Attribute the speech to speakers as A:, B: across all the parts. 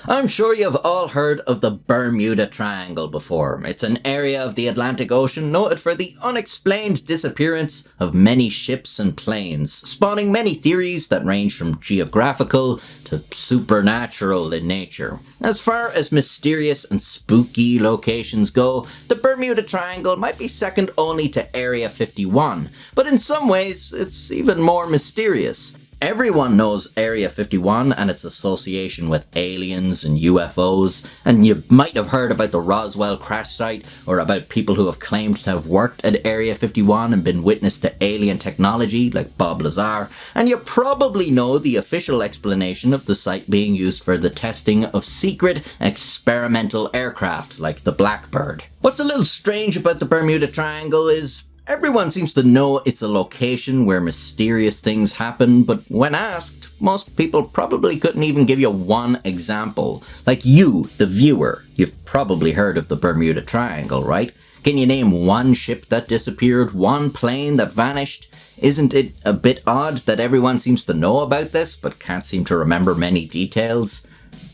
A: I'm sure you've all heard of the Bermuda Triangle before. It's an area of the Atlantic Ocean noted for the unexplained disappearance of many ships and planes, spawning many theories that range from geographical to supernatural in nature. As far as mysterious and spooky locations go, the Bermuda Triangle might be second only to Area 51, but in some ways it's even more mysterious. Everyone knows Area 51 and its association with aliens and UFOs, and you might have heard about the Roswell crash site or about people who have claimed to have worked at Area 51 and been witness to alien technology like Bob Lazar, and you probably know the official explanation of the site being used for the testing of secret experimental aircraft like the Blackbird. What's a little strange about the Bermuda Triangle is everyone seems to know it's a location where mysterious things happen, but when asked, most people probably couldn't even give you one example. Like you, the viewer, you've probably heard of the Bermuda Triangle, right? Can you name one ship that disappeared, one plane that vanished? Isn't it a bit odd that everyone seems to know about this, but can't seem to remember many details?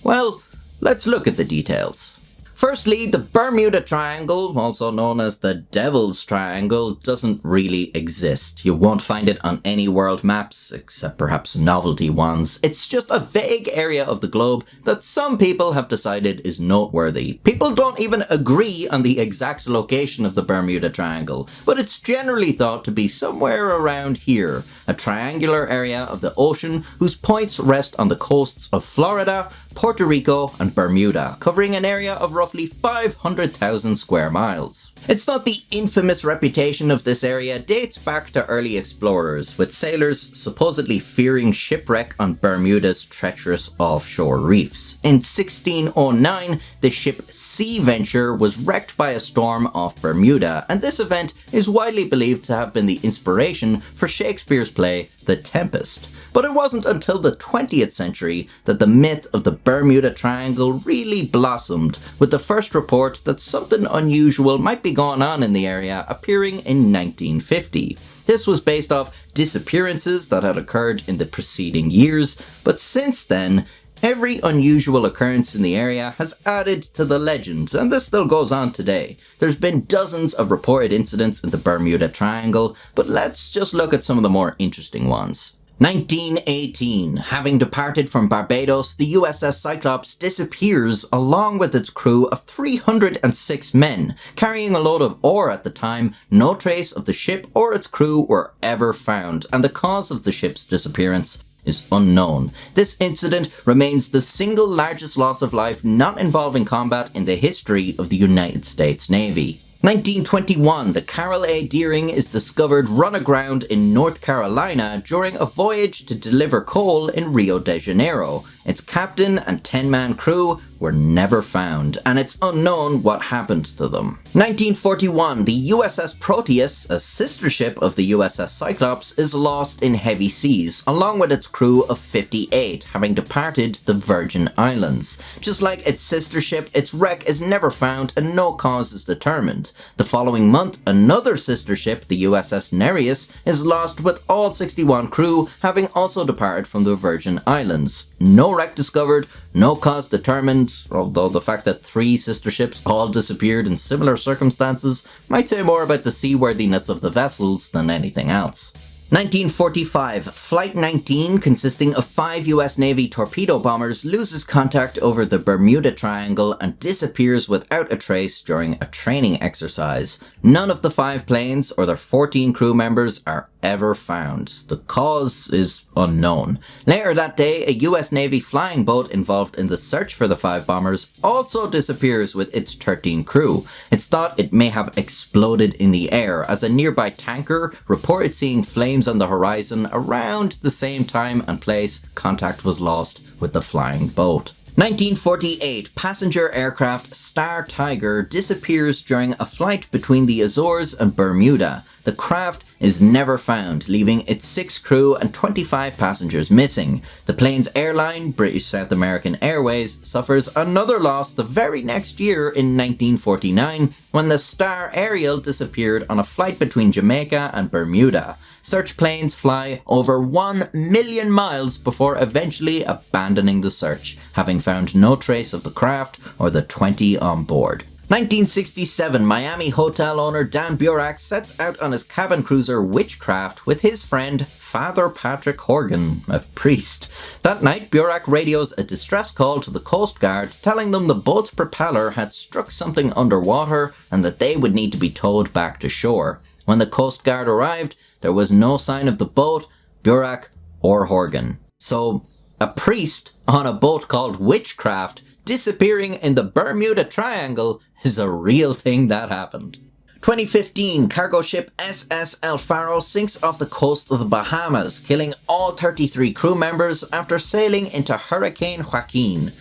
A: Well, let's look at the details. Firstly, the Bermuda Triangle, also known as the Devil's Triangle, doesn't really exist. You won't find it on any world maps, except perhaps novelty ones. It's just a vague area of the globe that some people have decided is noteworthy. People don't even agree on the exact location of the Bermuda Triangle, but it's generally thought to be somewhere around here, a triangular area of the ocean whose points rest on the coasts of Florida, Puerto Rico and Bermuda, covering an area of roughly 500,000 square miles. It's thought the infamous reputation of this area dates back to early explorers, with sailors supposedly fearing shipwreck on Bermuda's treacherous offshore reefs. In 1609, the ship Sea Venture was wrecked by a storm off Bermuda, and this event is widely believed to have been the inspiration for Shakespeare's play The Tempest. But it wasn't until the 20th century that the myth of the Bermuda Triangle really blossomed, with the first report that something unusual might be going on in the area appearing in 1950. This was based off disappearances that had occurred in the preceding years, but since then, every unusual occurrence in the area has added to the legend, and this still goes on today. There's been dozens of reported incidents in the Bermuda Triangle, but let's just look at some of the more interesting ones. 1918. Having departed from Barbados, the USS Cyclops disappears along with its crew of 306 men. Carrying a load of ore at the time, no trace of the ship or its crew were ever found, and the cause of the ship's disappearance is unknown. This incident remains the single largest loss of life not involving combat in the history of the United States Navy. 1921, the Carroll A. Deering is discovered run aground in North Carolina during a voyage to deliver coal in Rio de Janeiro. Its captain and 10-man crew were never found, and it's unknown what happened to them. 1941, the USS Proteus, a sister ship of the USS Cyclops, is lost in heavy seas, along with its crew of 58, having departed the Virgin Islands. Just like its sister ship, its wreck is never found and no cause is determined. The following month, another sister ship, the USS Nereus, is lost with all 61 crew, having also departed from the Virgin Islands. No wreck discovered, no cause determined, although the fact that 3 sister ships all disappeared in similar circumstances might say more about the seaworthiness of the vessels than anything else. 1945, Flight 19, consisting of 5 US Navy torpedo bombers, loses contact over the Bermuda Triangle and disappears without a trace during a training exercise. None of the 5 planes or their 14 crew members are ever found. The cause is unknown. Later that day, a US Navy flying boat involved in the search for the 5 bombers also disappears with its 13 crew. It's thought it may have exploded in the air, as a nearby tanker reported seeing flames on the horizon around the same time and place contact was lost with the flying boat. 1948, passenger aircraft Star Tiger disappears during a flight between the Azores and Bermuda. The craft is never found, leaving its 6 crew and 25 passengers missing. The plane's airline, British South American Airways, suffers another loss the very next year in 1949 when the Star Ariel disappeared on a flight between Jamaica and Bermuda. Search planes fly over 1 million miles before eventually abandoning the search, having found no trace of the craft or the 20 on board. 1967, Miami hotel owner Dan Burak sets out on his cabin cruiser Witchcraft with his friend Father Patrick Horgan, a priest. That night, Burak radios a distress call to the Coast Guard, telling them the boat's propeller had struck something underwater and that they would need to be towed back to shore. When the Coast Guard arrived, there was no sign of the boat, Burak, or Horgan. So, a priest on a boat called Witchcraft disappearing in the Bermuda Triangle is a real thing that happened. 2015, cargo ship SS El Faro sinks off the coast of the Bahamas, killing all 33 crew members after sailing into Hurricane Joaquin.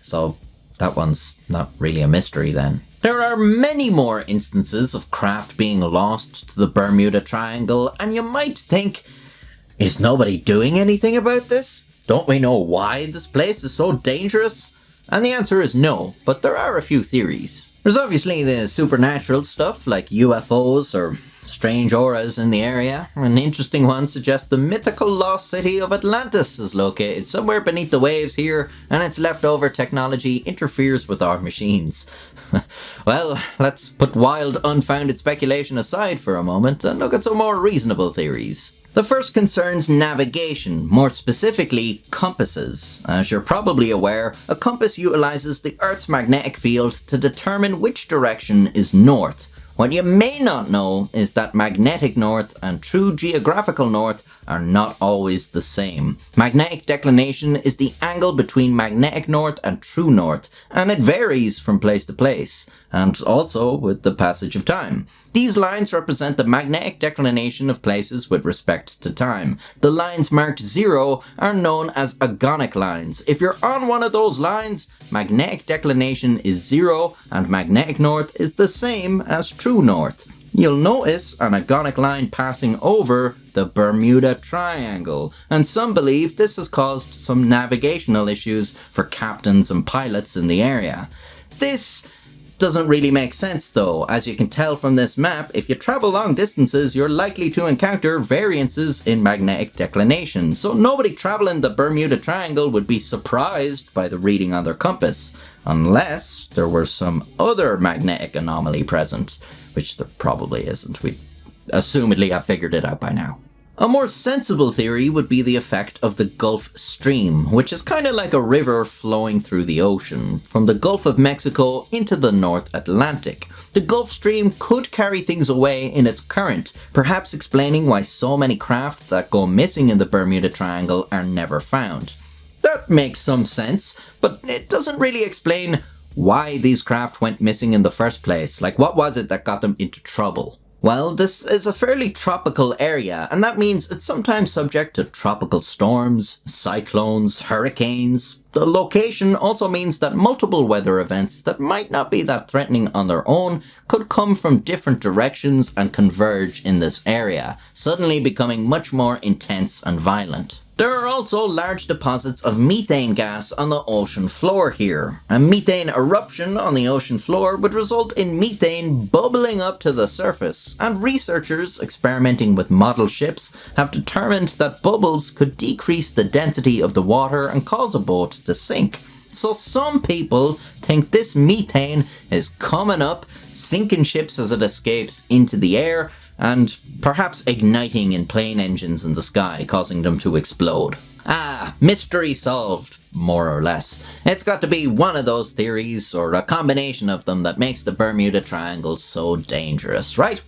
A: So, that one's not really a mystery then. There are many more instances of craft being lost to the Bermuda Triangle, and you might think, is nobody doing anything about this? Don't we know why this place is so dangerous? And the answer is no, but there are a few theories. There's obviously the supernatural stuff like UFOs or strange auras in the area. An interesting one suggests the mythical lost city of Atlantis is located somewhere beneath the waves here, and its leftover technology interferes with our machines. Well, let's put wild, unfounded speculation aside for a moment and look at some more reasonable theories. The first concerns navigation, more specifically compasses. As you're probably aware, a compass utilizes the Earth's magnetic field to determine which direction is north. What you may not know is that magnetic north and true geographical north are not always the same. Magnetic declination is the angle between magnetic north and true north, and it varies from place to place, and also with the passage of time. These lines represent the magnetic declination of places with respect to time. The lines marked 0 are known as agonic lines. If you're on one of those lines, magnetic declination is 0 and magnetic north is the same as true north. You'll notice an agonic line passing over the Bermuda Triangle, and some believe this has caused some navigational issues for captains and pilots in the area. This doesn't really make sense though. As you can tell from this map, if you travel long distances, you're likely to encounter variances in magnetic declination, so nobody traveling the Bermuda Triangle would be surprised by the reading on their compass, unless there were some other magnetic anomaly present, which there probably isn't. We assumedly have figured it out by now. A more sensible theory would be the effect of the Gulf Stream, which is kind of like a river flowing through the ocean, from the Gulf of Mexico into the North Atlantic. The Gulf Stream could carry things away in its current, perhaps explaining why so many craft that go missing in the Bermuda Triangle are never found. That makes some sense, but it doesn't really explain why these craft went missing in the first place. Like, what was it that got them into trouble? Well, this is a fairly tropical area, and that means it's sometimes subject to tropical storms, cyclones, hurricanes. The location also means that multiple weather events that might not be that threatening on their own could come from different directions and converge in this area, suddenly becoming much more intense and violent. There are also large deposits of methane gas on the ocean floor here. A methane eruption on the ocean floor would result in methane bubbling up to the surface, and researchers experimenting with model ships have determined that bubbles could decrease the density of the water and cause a boat to sink. So some people think this methane is coming up, sinking ships as it escapes into the air, and perhaps igniting in plane engines in the sky, causing them to explode. Mystery solved, more or less. It's got to be one of those theories, or a combination of them, that makes the Bermuda Triangle so dangerous, right?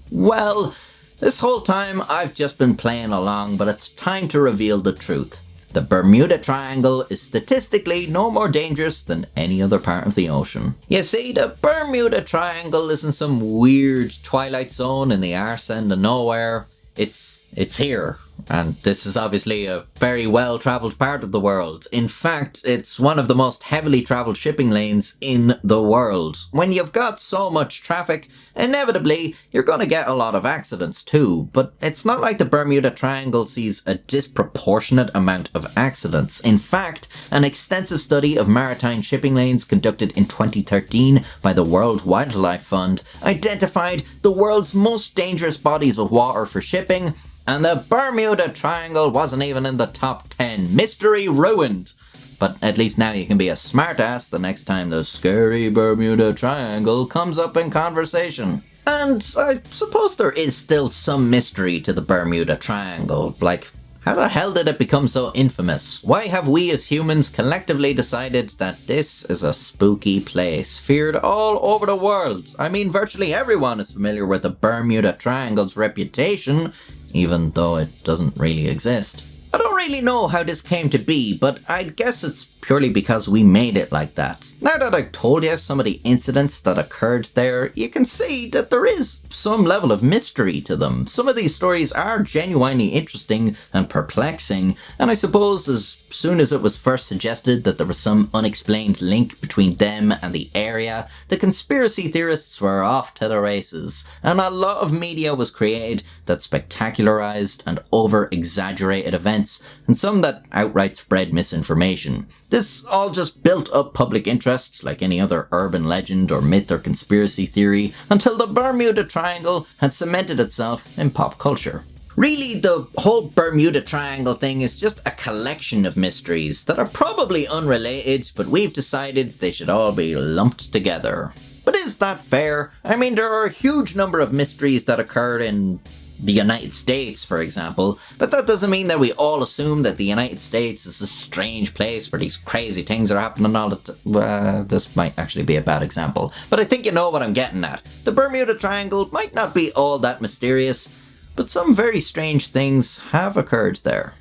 A: Well, this whole time I've just been playing along, but it's time to reveal the truth. The Bermuda Triangle is statistically no more dangerous than any other part of the ocean. You see, the Bermuda Triangle isn't some weird twilight zone in the arse end of nowhere. It's here, And this is obviously a very well-travelled part of the world. In fact, it's one of the most heavily travelled shipping lanes in the world. When you've got so much traffic, inevitably, you're going to get a lot of accidents too. But it's not like the Bermuda Triangle sees a disproportionate amount of accidents. In fact, an extensive study of maritime shipping lanes conducted in 2013 by the World Wildlife Fund identified the world's most dangerous bodies of water for shipping, and the Bermuda Triangle wasn't even in the top 10. Mystery ruined. But at least now you can be a smartass the next time the scary Bermuda Triangle comes up in conversation. And I suppose there is still some mystery to the Bermuda Triangle. Like, how the hell did it become so infamous? Why have we as humans collectively decided that this is a spooky place, feared all over the world? I mean, virtually everyone is familiar with the Bermuda Triangle's reputation, even though it doesn't really exist. I don't really know how this came to be, but I'd guess it's purely because we made it like that. Now that I've told you some of the incidents that occurred there, you can see that there is some level of mystery to them. Some of these stories are genuinely interesting and perplexing, and I suppose as soon as it was first suggested that there was some unexplained link between them and the area, the conspiracy theorists were off to the races, and a lot of media was created that spectacularized and over-exaggerated events, and some that outright spread misinformation. This all just built up public interest, like any other urban legend or myth or conspiracy theory, until the Bermuda Triangle had cemented itself in pop culture. Really, the whole Bermuda Triangle thing is just a collection of mysteries that are probably unrelated, but we've decided they should all be lumped together. But is that fair? I mean, there are a huge number of mysteries that occur in the United States, for example, but that doesn't mean that we all assume that the United States is a strange place where these crazy things are happening all the time. This might actually be a bad example, but I think you know what I'm getting at. The Bermuda Triangle might not be all that mysterious, but some very strange things have occurred there.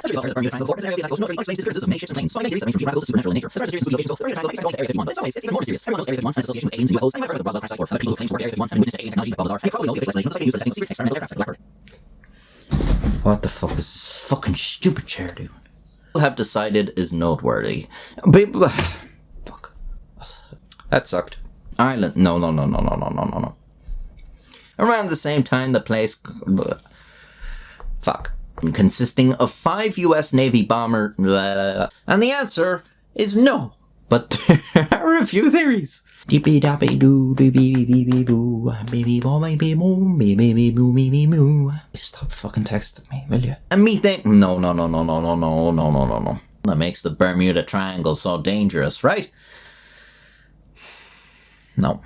A: The Bermuda Triangle is an area of the Atlantic Ocean, known for its isolated disappearances of many ships and planes. So many theories range from geographical to supernatural nature. As far as mysterious spooky locations go, the Bermuda Triangle makes sense to Area 51, but in some ways it's even more mysterious. Everyone knows Area 51 has association with aliens and UFOs. You might have heard of the Roswell crash site or people who claim to work at Area 51 and witnessed alien technology that bubbles are. You probably know the official explanation of the site used for testing secret experimental aircraft like Blackbird. What the fuck is this fucking stupid chair doing? Have decided is noteworthy. Fuck. That sucked. Island. No. Around the same time, the place. Fuck. Consisting of 5 US Navy bomber. And the answer is no. But there are a few theories. Stop fucking texting me, will you? And methane. No. That makes the Bermuda Triangle so dangerous, right? No.